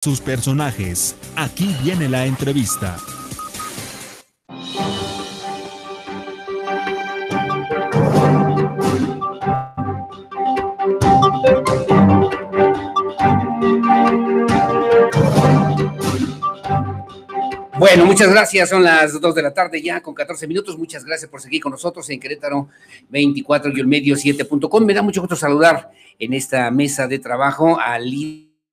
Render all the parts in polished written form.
sus personajes. Aquí viene la entrevista. Bueno, muchas gracias. Son las 2 de la tarde ya con 14 minutos. Muchas gracias por seguir con nosotros en Querétaro 24-medio7.com. Me da mucho gusto saludar en esta mesa de trabajo a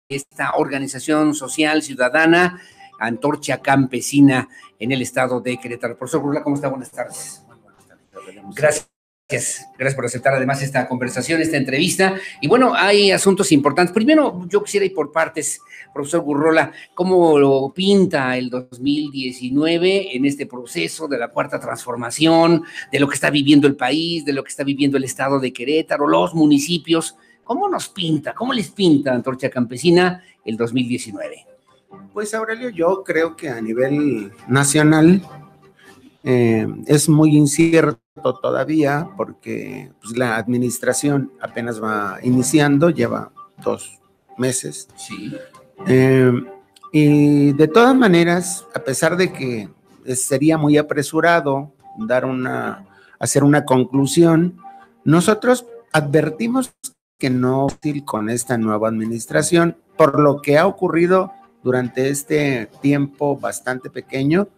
esta organización social ciudadana, Antorcha Campesina en el estado de Querétaro. Profesor Gurrola, ¿cómo está? Buenas tardes. Muy buenas tardes. Gracias. Gracias por aceptar además esta conversación, esta entrevista. Y bueno, hay asuntos importantes. Primero, yo quisiera ir por partes, profesor Gurrola, ¿cómo lo pinta el 2019 en este proceso de la cuarta transformación, de lo que está viviendo el país, de lo que está viviendo el estado de Querétaro, los municipios? ¿Cómo nos pinta, cómo les pinta Antorcha Campesina el 2019? Pues Aurelio, yo creo que a nivel nacional es muy incierto todavía porque pues, la administración apenas va iniciando, lleva 2 meses. Sí. Y de todas maneras, a pesar de que sería muy apresurado hacer una conclusión, nosotros advertimos que no es útil con esta nueva administración por lo que ha ocurrido durante este tiempo bastante pequeño,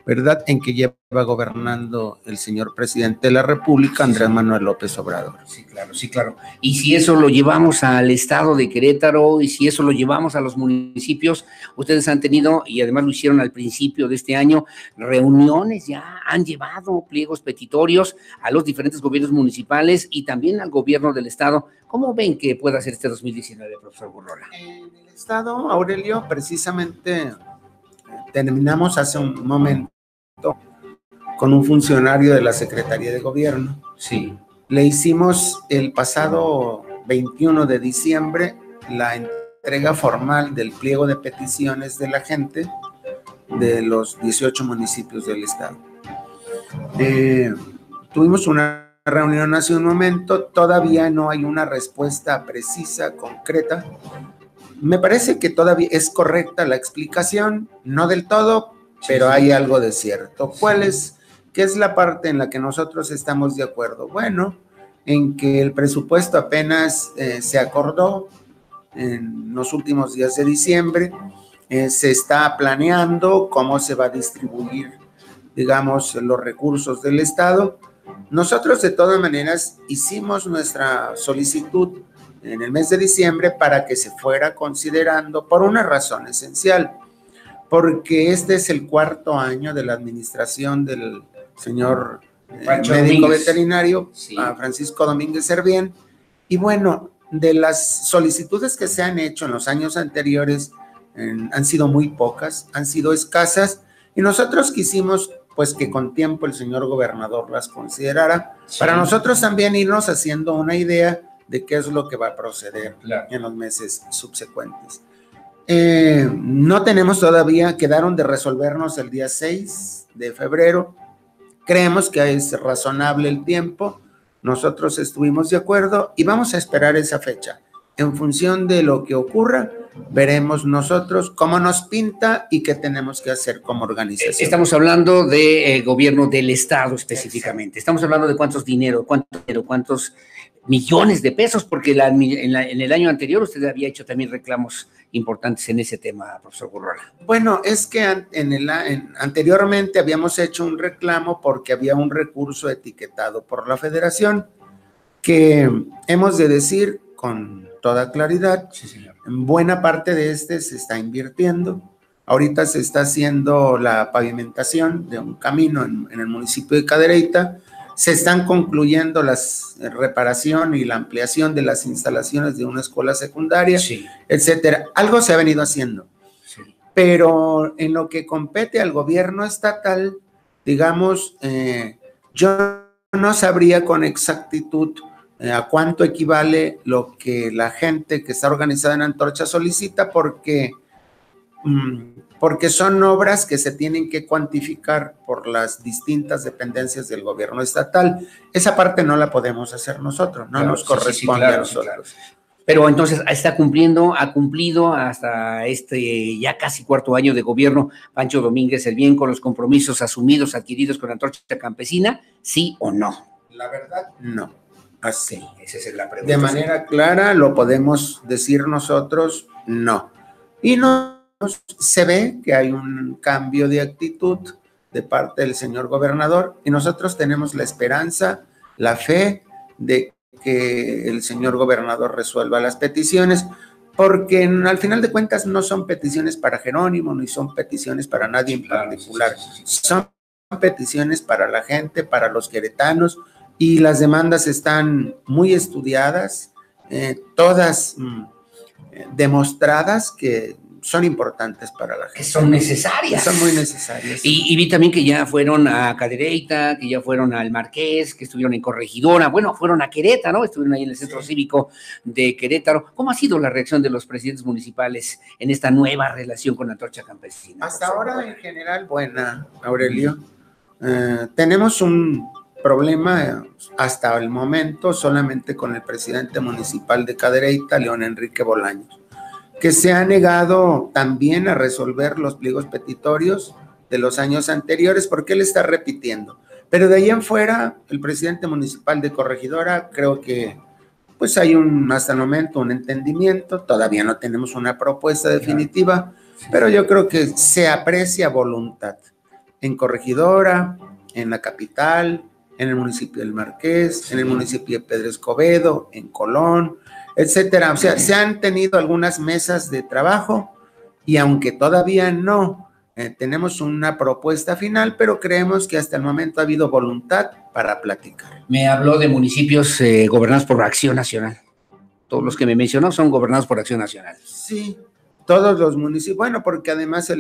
¿verdad?, en que lleva gobernando el señor presidente de la República, Andrés Manuel López Obrador. Sí, claro, sí, claro. Y si eso lo llevamos al estado de Querétaro y si eso lo llevamos a los municipios, ustedes han tenido, y además lo hicieron al principio de este año, reuniones, ya han llevado pliegos petitorios a los diferentes gobiernos municipales y también al gobierno del estado. ¿Cómo ven que pueda ser este 2019, profesor Gurrola? En el estado, Aurelio, precisamente terminamos hace un momento con un funcionario de la Secretaría de Gobierno. Sí. Le hicimos el pasado 21 de diciembre la entrega formal del pliego de peticiones de la gente de los 18 municipios del estado. Tuvimos una reunión hace un momento, todavía no hay una respuesta precisa, concreta. Me parece que todavía es correcta la explicación, no del todo, pero hay algo de cierto. ¿Qué es la parte en la que nosotros estamos de acuerdo? Bueno, en que el presupuesto apenas se acordó en los últimos días de diciembre, se está planeando cómo se va a distribuir, digamos, los recursos del Estado. Nosotros, de todas maneras, hicimos nuestra solicitud en el mes de diciembre para que se fuera considerando por una razón esencial, porque este es el 4º año de la administración del señor médico veterinario, sí, Francisco Domínguez Servién, y bueno, de las solicitudes que se han hecho en los años anteriores han sido muy pocas, han sido escasas, y nosotros quisimos pues que con tiempo el señor gobernador las considerara, sí, para nosotros también irnos haciendo una idea de qué es lo que va a proceder, claro, en los meses subsecuentes. No tenemos todavía, quedaron de resolvernos el día 6 de febrero, creemos que es razonable el tiempo, nosotros estuvimos de acuerdo y vamos a esperar esa fecha. En función de lo que ocurra, veremos nosotros cómo nos pinta y qué tenemos que hacer como organización. Estamos hablando del gobierno del estado específicamente. Estamos hablando de cuántos millones de pesos, porque en el año anterior usted había hecho también reclamos importantes en ese tema, profesor Gurrola. Bueno, es que anteriormente habíamos hecho un reclamo porque había un recurso etiquetado por la federación que hemos de decir con toda claridad, sí, señor, en buena parte de se está invirtiendo. Ahorita se está haciendo la pavimentación de un camino en el municipio de Cadereyta, se están concluyendo la reparación y la ampliación de las instalaciones de una escuela secundaria, sí, etcétera. Algo se ha venido haciendo, sí, pero en lo que compete al gobierno estatal, digamos, yo no sabría con exactitud a cuánto equivale lo que la gente que está organizada en Antorcha solicita, porque son obras que se tienen que cuantificar por las distintas dependencias del gobierno estatal. Esa parte no la podemos hacer nosotros, no, claro, nos corresponde, sí, claro, a nosotros. Sí, claro. Pero entonces está cumpliendo, ha cumplido hasta este ya casi cuarto año de gobierno Pancho Domínguez el Bien con los compromisos asumidos, adquiridos con Antorcha Campesina, ¿sí o no? La verdad, no. Así. Sí, esa es la pregunta. De manera clara lo podemos decir nosotros, no. Y no se ve que hay un cambio de actitud de parte del señor gobernador y nosotros tenemos la esperanza, la fe de que el señor gobernador resuelva las peticiones, porque al final de cuentas no son peticiones para Jerónimo, ni son peticiones para nadie en particular, son peticiones para la gente, para los queretanos, y las demandas están muy estudiadas, todas demostradas que son importantes para la gente. Que son necesarias. Son muy necesarias. Y vi también que ya fueron a Cadereyta, que ya fueron al Marqués, que estuvieron en Corregidora, bueno, fueron a Querétaro, ¿no? Estuvieron ahí en el Centro Cívico de Querétaro. ¿Cómo ha sido la reacción de los presidentes municipales en esta nueva relación con Antorcha Campesina? Hasta ahora, en general, buena, Aurelio. Tenemos un problema hasta el momento solamente con el presidente municipal de Cadereyta, León Enrique Bolaños, que se ha negado también a resolver los pliegos petitorios de los años anteriores porque él está repitiendo. Pero de ahí en fuera, el presidente municipal de Corregidora, creo que pues hay hasta el momento un entendimiento, todavía no tenemos una propuesta definitiva, pero yo creo que se aprecia voluntad en Corregidora, en la capital, en el municipio del Marqués, en el municipio de Pedro Escobedo, en Colón, etcétera. O sea, se han tenido algunas mesas de trabajo y aunque todavía no tenemos una propuesta final, pero creemos que hasta el momento ha habido voluntad para platicar. Me habló de municipios gobernados por Acción Nacional. Todos los que me mencionó son gobernados por Acción Nacional. Sí, todos los municipios. Bueno, porque además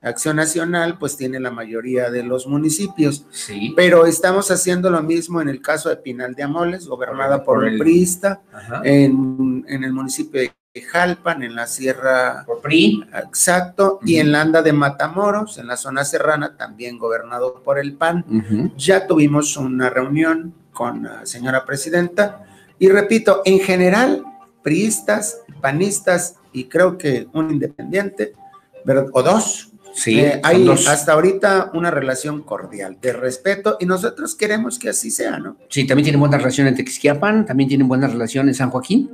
Acción Nacional pues tiene la mayoría de los municipios, sí, pero estamos haciendo lo mismo en el caso de Pinal de Amoles, gobernada por el priista, en el municipio de Jalpan, en la Sierra por PRI, exacto, y en la Anda de Matamoros, en la zona serrana, también gobernado por el PAN. Ya tuvimos una reunión con la señora presidenta, y repito, en general, priistas, panistas, y creo que un independiente, o dos, sí, hay hasta ahorita una relación cordial, de respeto, y nosotros queremos que así sea, ¿no? Sí, también tienen buena relación en Texquiapan, también tienen buena relación en San Joaquín.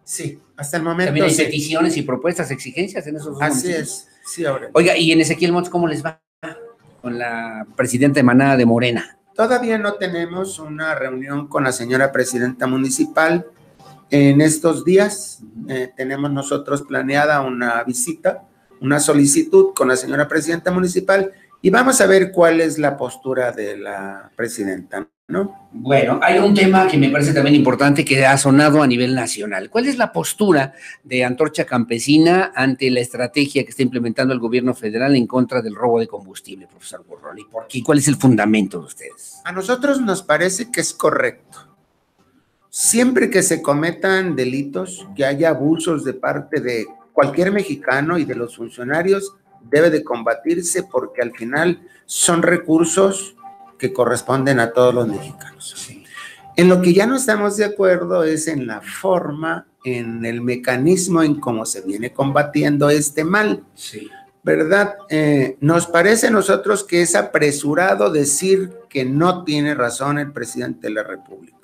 Sí, hasta el momento. También hay sí. Peticiones y propuestas, exigencias en esos dos Así municipios. es, sí, ahora. Oiga, y en Ezequiel Montes, ¿cómo les va con la presidenta emanada de Morena? Todavía no tenemos una reunión con la señora presidenta municipal. En estos días tenemos nosotros planeada una visita, una solicitud con la señora presidenta municipal y vamos a ver cuál es la postura de la presidenta, ¿no? Bueno, hay un tema que me parece también importante que ha sonado a nivel nacional. ¿Cuál es la postura de Antorcha Campesina ante la estrategia que está implementando el gobierno federal en contra del robo de combustible, profesor Burrón? ¿Y por qué? ¿Cuál es el fundamento de ustedes? A nosotros nos parece que es correcto. Siempre que se cometan delitos, que haya abusos de parte de cualquier mexicano y de los funcionarios, debe de combatirse porque al final son recursos que corresponden a todos los mexicanos. Sí. En lo que ya no estamos de acuerdo es en la forma, en el mecanismo en cómo se viene combatiendo este mal. Sí. ¿Verdad? Nos parece a nosotros que es apresurado decir que no tiene razón el presidente de la República.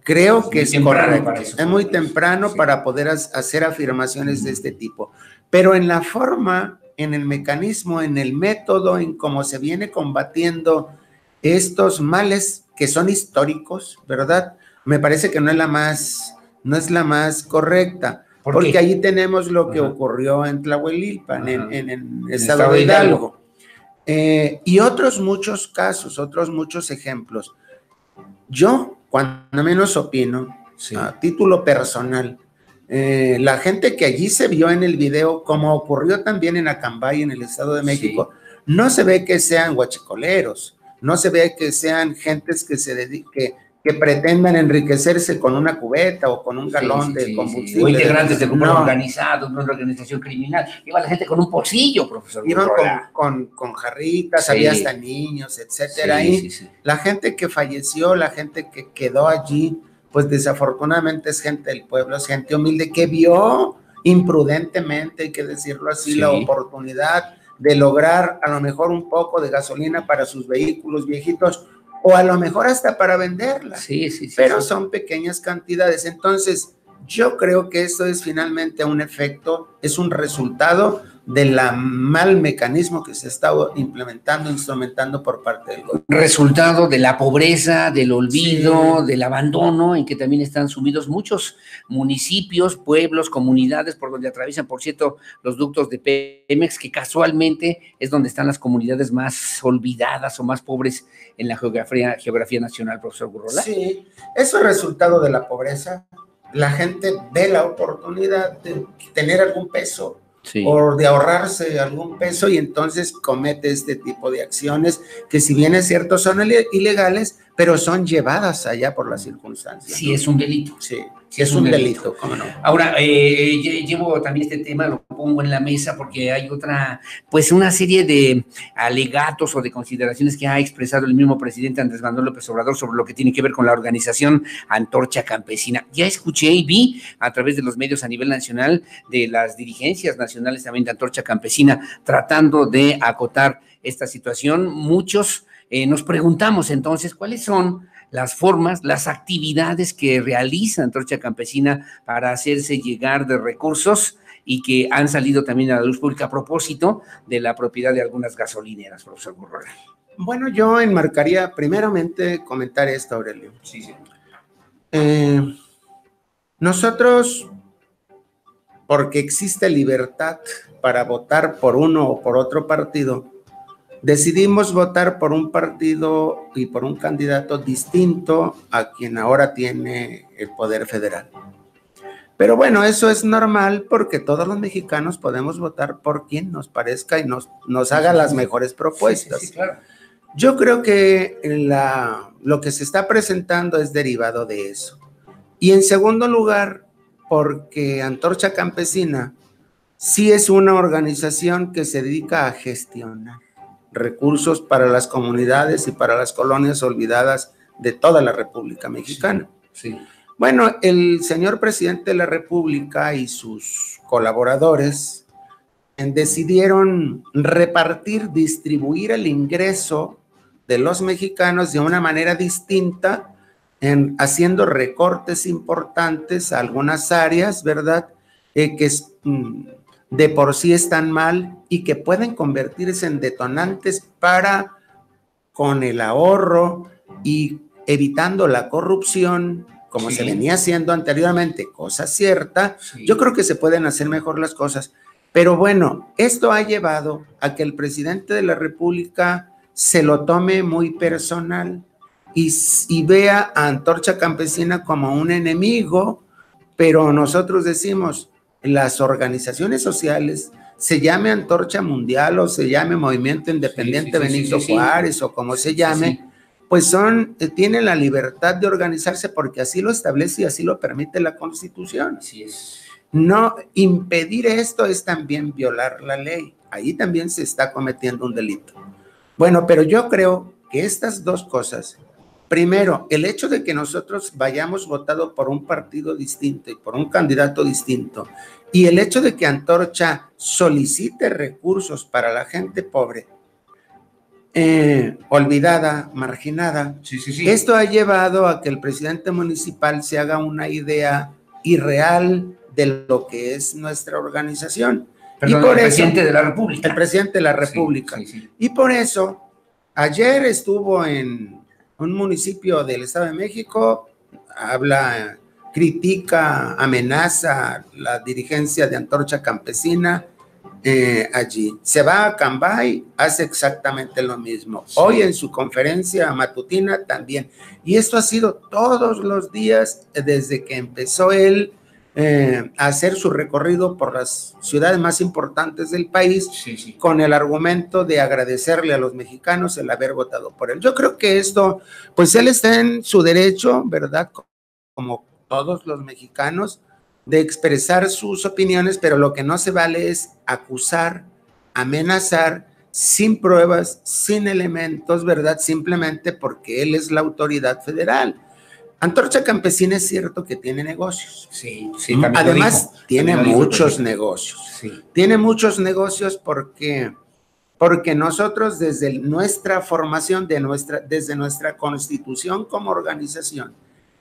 Creo que es correcto. Es muy temprano para poder hacer afirmaciones de este tipo. Pero en la forma, en el mecanismo, en el método, en cómo se viene combatiendo estos males que son históricos, ¿verdad? Me parece que no es la más correcta. Porque allí tenemos lo que ocurrió en Tlahuelilpan, en el estado de Hidalgo. Y otros muchos casos, otros muchos ejemplos. Yo, cuando menos opino, a título personal, la gente que allí se vio en el video, como ocurrió también en Acambay, en el Estado de México, no se ve que sean huachicoleros, no se ve que sean gentes que pretendan enriquecerse con una cubeta o con un galón de combustible. O integrantes del grupo organizado, una organización criminal. Iba la gente con un pocillo, profesor. Iban con jarritas, había hasta niños, etcétera. La gente que falleció, la gente que quedó allí, pues desafortunadamente es gente del pueblo, es gente humilde que vio imprudentemente, hay que decirlo así, la oportunidad de lograr a lo mejor un poco de gasolina para sus vehículos viejitos, o a lo mejor hasta para venderla, pero son pequeñas cantidades. Entonces, yo creo que esto es finalmente un efecto, es un resultado del mal mecanismo que se está implementando, instrumentando por parte del gobierno. Resultado de la pobreza, del olvido, del abandono, en que también están sumidos muchos municipios, pueblos, comunidades, por donde atraviesan, por cierto, los ductos de Pemex, que casualmente es donde están las comunidades más olvidadas o más pobres en la geografía nacional, profesor Gurrola. Sí, eso es resultado de la pobreza. La gente ve la oportunidad de tener algún peso, o de ahorrarse algún peso, y entonces comete este tipo de acciones que, si bien es cierto, son ilegales, pero son llevadas allá por las circunstancias. Sí, ¿no? Es un delito. Sí, es un delito, ¿cómo no? Ahora, llevo también este tema, lo pongo en la mesa porque hay pues una serie de alegatos o de consideraciones que ha expresado el mismo presidente Andrés Manuel López Obrador sobre lo que tiene que ver con la organización Antorcha Campesina. Ya escuché y vi a través de los medios a nivel nacional de las dirigencias nacionales también de Antorcha Campesina tratando de acotar esta situación. Muchos nos preguntamos entonces cuáles son las formas, las actividades que realiza Antorcha Campesina para hacerse llegar de recursos y que han salido también a la luz pública a propósito de la propiedad de algunas gasolineras, profesor Gurrola. Bueno, yo enmarcaría primeramente comentar esto, Aurelio. Sí. Nosotros, porque existe libertad para votar por uno o por otro partido, decidimos votar por un partido y por un candidato distinto a quien ahora tiene el poder federal. Pero bueno, eso es normal porque todos los mexicanos podemos votar por quien nos parezca y nos haga las mejores propuestas. Sí, claro. Yo creo que lo que se está presentando es derivado de eso. Y en segundo lugar, porque Antorcha Campesina sí es una organización que se dedica a gestionar recursos para las comunidades y para las colonias olvidadas de toda la República Mexicana. Sí. Bueno, el señor presidente de la República y sus colaboradores decidieron distribuir el ingreso de los mexicanos de una manera distinta, haciendo recortes importantes a algunas áreas, ¿verdad? Que de por sí están mal y que pueden convertirse en detonantes para, con el ahorro y evitando la corrupción, como se venía haciendo anteriormente, cosa cierta, yo creo que se pueden hacer mejor las cosas. Pero bueno, esto ha llevado a que el presidente de la República se lo tome muy personal y vea a Antorcha Campesina como un enemigo, pero nosotros decimos, las organizaciones sociales, se llame Antorcha Mundial o se llame Movimiento Independiente Benito Juárez o como se llame, pues tienen la libertad de organizarse porque así lo establece y así lo permite la Constitución. Así es. No impedir esto es también violar la ley. Ahí también se está cometiendo un delito. Bueno, pero yo creo que estas dos cosas, primero, el hecho de que nosotros hayamos votado por un partido distinto y por un candidato distinto, y el hecho de que Antorcha solicite recursos para la gente pobre, olvidada, marginada, esto ha llevado a que el presidente municipal se haga una idea irreal de lo que es nuestra organización. Perdón, y por el eso, presidente de la República. El presidente de la República. Y por eso, ayer estuvo en un municipio del Estado de México, critica, amenaza la dirigencia de Antorcha Campesina allí. Se va a Cambay, hace exactamente lo mismo. Hoy en su conferencia matutina también. Y esto ha sido todos los días desde que empezó él a hacer su recorrido por las ciudades más importantes del país, con el argumento de agradecerle a los mexicanos el haber votado por él. Yo creo que esto, pues él está en su derecho, ¿verdad? Como todos los mexicanos, de expresar sus opiniones, pero lo que no se vale es acusar, amenazar, sin pruebas, sin elementos, ¿verdad? Simplemente porque él es la autoridad federal. Antorcha Campesina es cierto que tiene negocios. Sí, sí, también además tiene muchos también. negocios. Sí. Tiene muchos negocios porque nosotros desde nuestra formación, desde nuestra constitución como organización,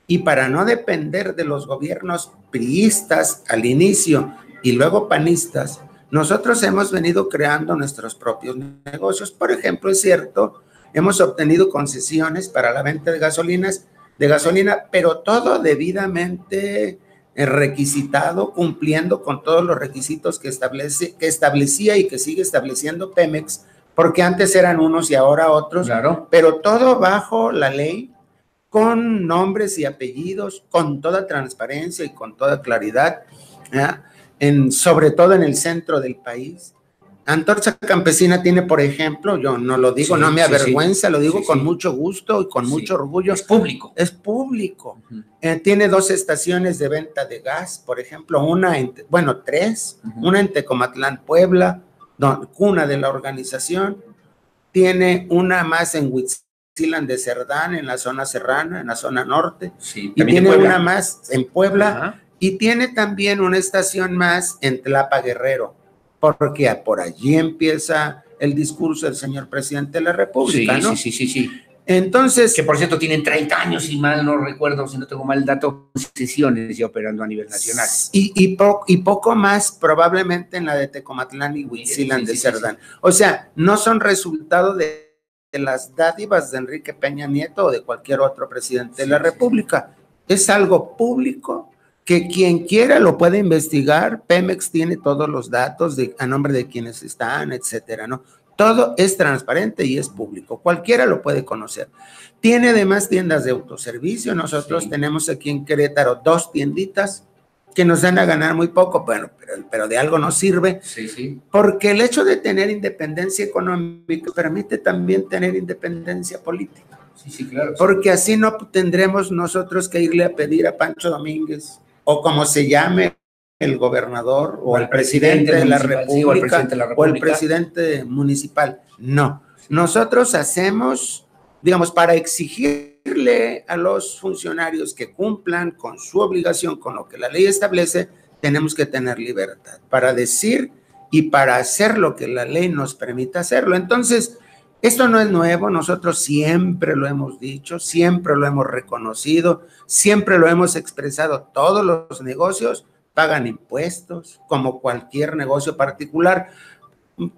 y para no depender de los gobiernos priistas al inicio y luego panistas, nosotros hemos venido creando nuestros propios negocios. Por ejemplo, es cierto, hemos obtenido concesiones para la venta de gasolina, pero todo debidamente requisitado, cumpliendo con todos los requisitos que establecía y que sigue estableciendo Pemex, porque antes eran unos y ahora otros, claro, pero todo bajo la ley, con nombres y apellidos, con toda transparencia y con toda claridad, sobre todo en el centro del país. Antorcha Campesina tiene, por ejemplo, yo no lo digo, sí, no me avergüenza, lo digo con sí. mucho gusto y con mucho orgullo. Es público. Es público. Tiene 2 estaciones de venta de gas, por ejemplo, tres, una en Tecomatlán, Puebla, cuna de la organización. Tiene una más en Huitzilán de Cerdán, en la zona serrana, en la zona norte. Sí, y tiene una más en Puebla. Y tiene también una estación más en Tlapa, Guerrero, porque por allí empieza el discurso del señor presidente de la República, ¿no? Sí. Entonces... Que por cierto tienen 30 años, si mal no recuerdo, si no tengo mal el dato, concesiones ya operando a nivel nacional. Y poco más probablemente en la de Tecomatlán y Huitzilán de Cerdán. O sea, no son resultado de las dádivas de Enrique Peña Nieto o de cualquier otro presidente de la República. Es algo público que quien quiera lo puede investigar. Pemex tiene todos los datos a nombre de quienes están, etcétera, ¿no? Todo es transparente y es público. Cualquiera lo puede conocer. Tiene además tiendas de autoservicio. Nosotros tenemos aquí en Querétaro 2 tienditas que nos dan a ganar muy poco, bueno, pero de algo nos sirve. Porque el hecho de tener independencia económica permite también tener independencia política. Sí, claro. Porque así no tendremos nosotros que irle a pedir a Pancho Domínguez, o como se llame, el gobernador o el presidente de la República o el presidente municipal. No, nosotros hacemos, digamos, para exigirle a los funcionarios que cumplan con su obligación, con lo que la ley establece, tenemos que tener libertad para decir y para hacer lo que la ley nos permita hacerlo. Entonces, esto no es nuevo, nosotros siempre lo hemos dicho, siempre lo hemos reconocido, siempre lo hemos expresado. Todos los negocios pagan impuestos, como cualquier negocio particular.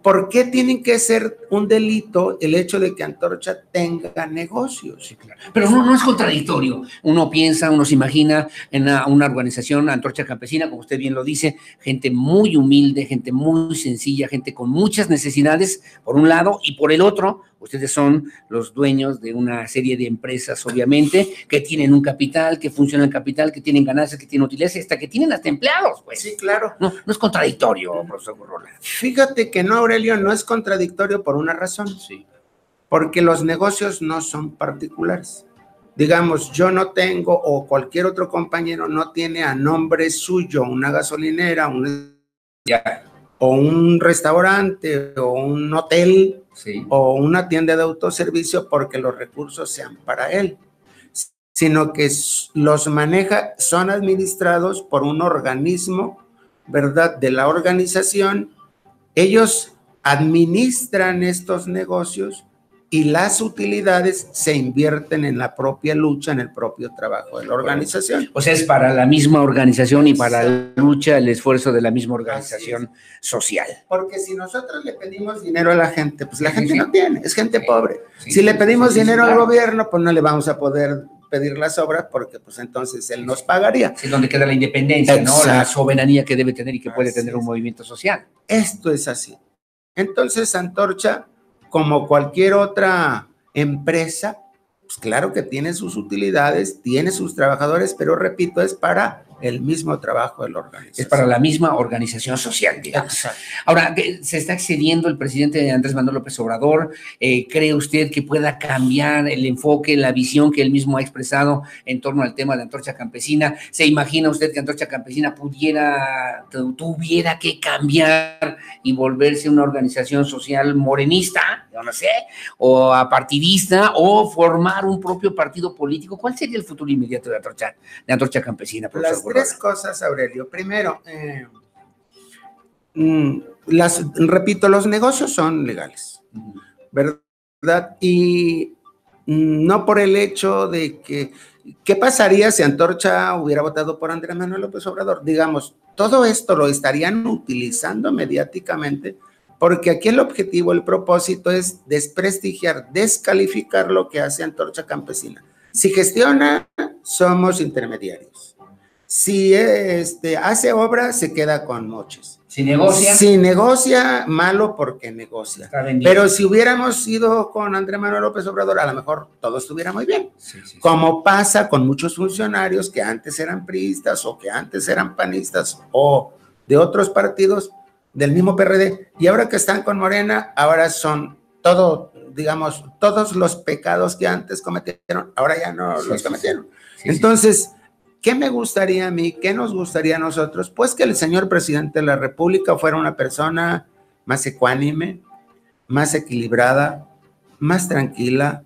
¿Por qué tienen que ser un delito el hecho de que Antorcha tenga negocios? Sí, claro. Pero no es contradictorio. Uno piensa, uno se imagina en una organización, Antorcha Campesina, como usted bien lo dice, gente muy humilde, gente muy sencilla, gente con muchas necesidades, por un lado, y por el otro, ustedes son los dueños de una serie de empresas, obviamente, que tienen un capital, que funciona el capital, que tienen ganancias, que tienen utilidades, hasta que tienen hasta empleados, pues. Sí, claro. No es contradictorio, profesor Gurrola. Fíjate que no, Aurelio, no es contradictorio por una razón. Sí. Porque los negocios no son particulares. Digamos, yo no tengo, o cualquier otro compañero no tiene a nombre suyo una gasolinera, o un restaurante, o un hotel, o una tienda de autoservicio, porque los recursos sean para él, sino que los maneja, son administrados por un organismo, ¿verdad?, de la organización. Ellos administran estos negocios y las utilidades se invierten en la propia lucha, en el propio trabajo de la organización. O sea, es para la misma organización y para la lucha, el esfuerzo de la misma organización social. Porque si nosotros le pedimos dinero a la gente, pues la gente no tiene, es gente pobre. Si le pedimos dinero al gobierno, pues no le vamos a poder pedir las obras porque pues entonces él nos pagaría. Es donde queda la independencia, ¿no? La soberanía que debe tener y que puede tener un movimiento social. Esto es así. Entonces, Antorcha, como cualquier otra empresa, pues claro que tiene sus utilidades, tiene sus trabajadores, pero repito, es para el mismo trabajo de la organización. Es para la misma organización social, digamos. Exacto. Ahora, ¿se está excediendo el presidente Andrés Manuel López Obrador? ¿Cree usted que pueda cambiar el enfoque, la visión que él mismo ha expresado en torno al tema de Antorcha Campesina? ¿Se imagina usted que Antorcha Campesina tuviera que cambiar y volverse una organización social morenista, yo no sé, o apartidista, o formar un propio partido político? ¿Cuál sería el futuro inmediato de Antorcha Campesina, profesor? Las tres cosas, Aurelio. Primero, repito, los negocios son legales, ¿verdad? Y no por el hecho de que, ¿qué pasaría si Antorcha hubiera votado por Andrés Manuel López Obrador? Digamos, todo esto lo estarían utilizando mediáticamente, porque aquí el objetivo, el propósito es desprestigiar, descalificar lo que hace Antorcha Campesina. Si gestiona, somos intermediarios. Si hace obra, se queda con moches. Si negocia. Si negocia, malo porque negocia. Pero si hubiéramos ido con Andrés Manuel López Obrador, a lo mejor todo estuviera muy bien. Sí. Como pasa con muchos funcionarios que antes eran priistas o que antes eran panistas o de otros partidos del mismo PRD, y ahora que están con Morena, ahora son digamos, todos los pecados que antes cometieron, ahora ya no los cometieron. Entonces, ¿qué me gustaría a mí? ¿Qué nos gustaría a nosotros? Pues que el señor presidente de la República fuera una persona más ecuánime, más equilibrada, más tranquila,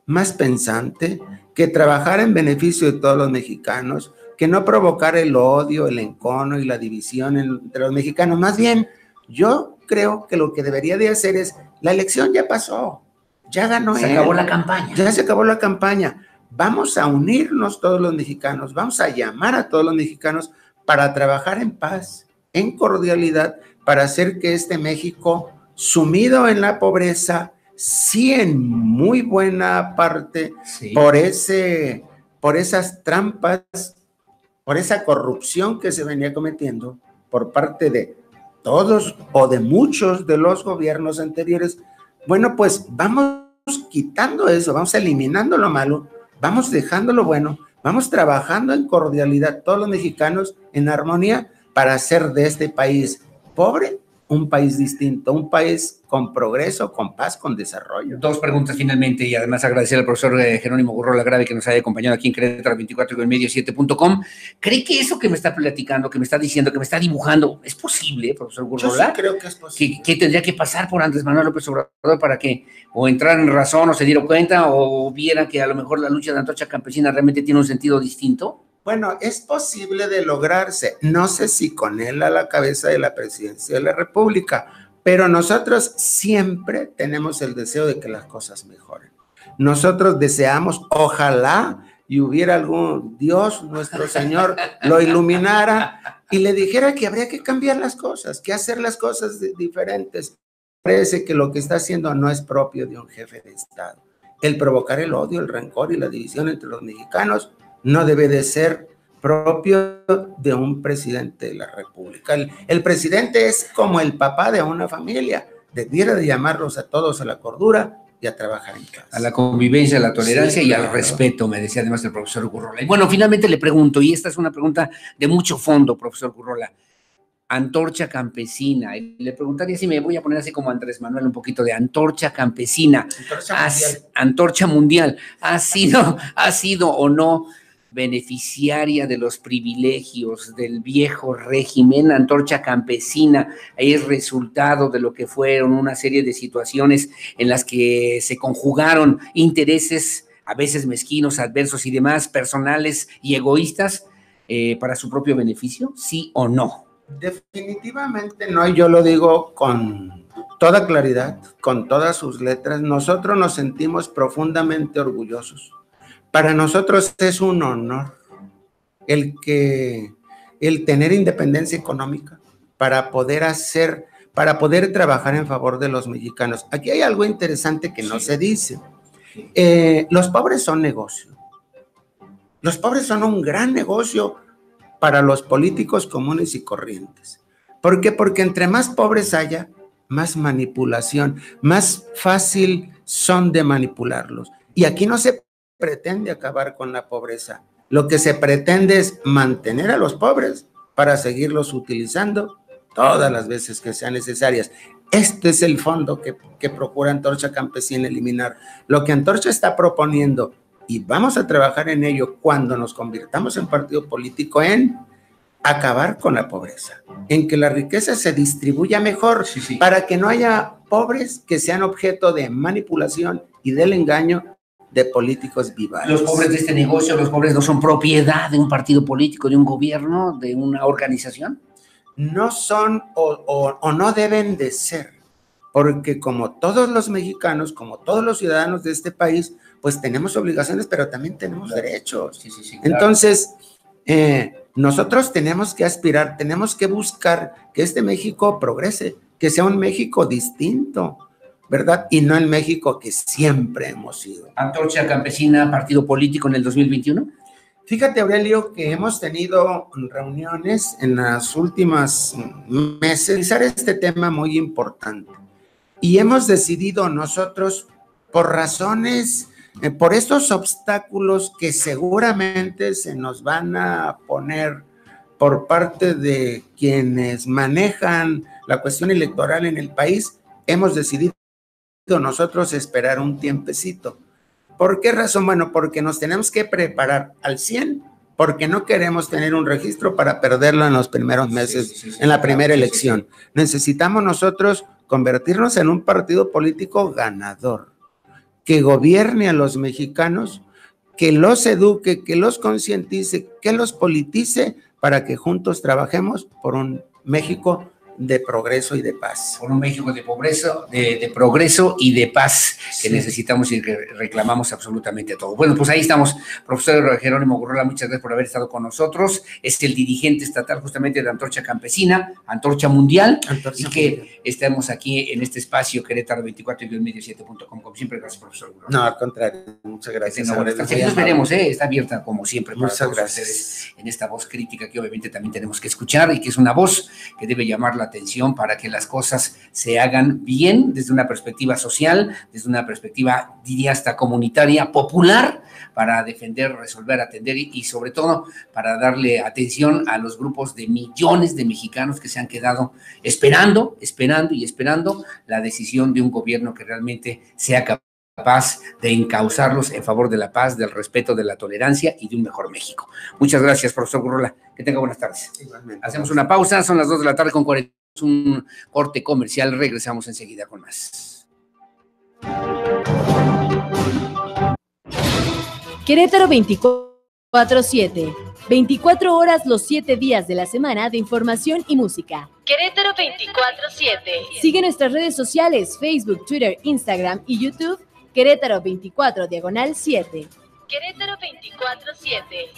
más pensante, que trabajara en beneficio de todos los mexicanos, que no provocara el odio, el encono y la división entre los mexicanos. Más bien, yo creo que lo que debería de hacer es, la elección ya pasó, ya ganó él. Se acabó la campaña. Ya se acabó la campaña. Vamos a unirnos todos los mexicanos, vamos a llamar a todos los mexicanos para trabajar en paz, en cordialidad, para hacer que este México, sumido en la pobreza, sí en muy buena parte, por esas trampas, por esa corrupción que se venía cometiendo por parte de todos o de muchos de los gobiernos anteriores, bueno, pues vamos quitando eso, vamos eliminando lo malo, vamos dejando lo bueno, vamos trabajando en cordialidad todos los mexicanos en armonía para hacer de este país pobre un país distinto, un país con progreso, con paz, con desarrollo. Dos preguntas finalmente, y además agradecer al profesor Jerónimo Gurrola Grave que nos haya acompañado aquí en Querétaro 24-medio7.com. ¿Cree que eso que me está platicando, que me está diciendo, que me está dibujando, es posible, profesor Gurrola? Yo sí creo que es posible. ¿Qué tendría que pasar por Andrés Manuel López Obrador para que o entrara en razón o se diera cuenta o viera que a lo mejor la lucha de Antorcha Campesina realmente tiene un sentido distinto? Bueno, es posible de lograrse. No sé si con él a la cabeza de la presidencia de la República, pero nosotros siempre tenemos el deseo de que las cosas mejoren. Nosotros deseamos, ojalá y hubiera algún Dios, nuestro Señor, lo iluminara y le dijera que habría que cambiar las cosas, que hacer las cosas diferentes. Parece que lo que está haciendo no es propio de un jefe de Estado. El provocar el odio, el rencor y la división entre los mexicanos no debe de ser propio de un presidente de la República. El presidente es como el papá de una familia, debiera de llamarlos a todos a la cordura y a trabajar en casa. A la convivencia, a la tolerancia y al respeto, me decía además el profesor Gurrola. Y bueno, finalmente le pregunto, y esta es una pregunta de mucho fondo, profesor Gurrola, Antorcha Campesina, y le preguntaría si me voy a poner así como Andrés Manuel, un poquito de Antorcha Campesina, Antorcha Mundial, ¿ha sido o no beneficiaria de los privilegios del viejo régimen? Antorcha Campesina es resultado de lo que fueron una serie de situaciones en las que se conjugaron intereses a veces mezquinos, adversos y demás, personales y egoístas, para su propio beneficio, ¿sí o no? Definitivamente no, y yo lo digo con toda claridad, con todas sus letras. Nosotros nos sentimos profundamente orgullosos. Para nosotros es un honor el tener independencia económica para poder trabajar en favor de los mexicanos. Aquí hay algo interesante que no se dice. Los pobres son negocio. Los pobres son un gran negocio para los políticos comunes y corrientes. ¿Por qué? Porque entre más pobres haya, más manipulación, más fácil son de manipularlos. Y aquí no se pretende acabar con la pobreza. Lo que se pretende es mantener a los pobres para seguirlos utilizando todas las veces que sean necesarias. Este es el fondo que procura Antorcha Campesina eliminar. Lo que Antorcha está proponiendo, y vamos a trabajar en ello cuando nos convirtamos en partido político, en acabar con la pobreza, en que la riqueza se distribuya mejor, para que no haya pobres que sean objeto de manipulación y del engaño de políticos vivales. Los pobres de este negocio, los pobres no son propiedad de un partido político, de un gobierno, de una organización. No son o no deben de ser, porque como todos los mexicanos, como todos los ciudadanos de este país, pues tenemos obligaciones, pero también tenemos derechos. Claro. Entonces, nosotros tenemos que aspirar, tenemos que buscar que este México progrese, que sea un México distinto, ¿verdad? Y no el México que siempre hemos sido. Antorcha Campesina, partido político en el 2021. Fíjate, Aurelio, que hemos tenido reuniones en las últimas meses, analizar este tema muy importante. Y hemos decidido nosotros, por razones, por estos obstáculos que seguramente se nos van a poner por parte de quienes manejan la cuestión electoral en el país, hemos decidido nosotros esperar un tiempecito. ¿Por qué razón? Bueno, porque nos tenemos que preparar al 100, porque no queremos tener un registro para perderlo en los primeros meses, en la primera elección. Necesitamos nosotros convertirnos en un partido político ganador, que gobierne a los mexicanos, que los eduque, que los concientice, que los politice, para que juntos trabajemos por un México de progreso y de paz. Por un México de progreso, de progreso y de paz, que necesitamos y que reclamamos absolutamente todo. Bueno, pues ahí estamos, profesor Jerónimo Gurrola, muchas gracias por haber estado con nosotros. Es el dirigente estatal justamente de Antorcha Campesina, Antorcha Mundial, y que estamos aquí en este espacio Querétaro 24-medios7.com. Como siempre, gracias, profesor Gurrola. No, al contrario, muchas gracias. Aquí nos veremos, está abierta como siempre para muchas todos gracias. ustedes en esta voz crítica que obviamente también tenemos que escuchar, y que es una voz que debe llamar la atención para que las cosas se hagan bien desde una perspectiva social, desde una perspectiva, diría hasta comunitaria, popular, para defender, resolver, atender y sobre todo para darle atención a los grupos de millones de mexicanos que se han quedado esperando la decisión de un gobierno que realmente sea capaz de encauzarlos en favor de la paz, del respeto, de la tolerancia y de un mejor México. Muchas gracias, profesor Gurrola. Que tenga buenas tardes. Igualmente. Hacemos una pausa, son las 2 de la tarde con 40. Un corte comercial, regresamos enseguida con más. Querétaro 24/7. 24 horas los 7 días de la semana de información y música. Querétaro 24/7. Sigue nuestras redes sociales, Facebook, Twitter, Instagram y YouTube. Querétaro 24/7. Querétaro 24/7.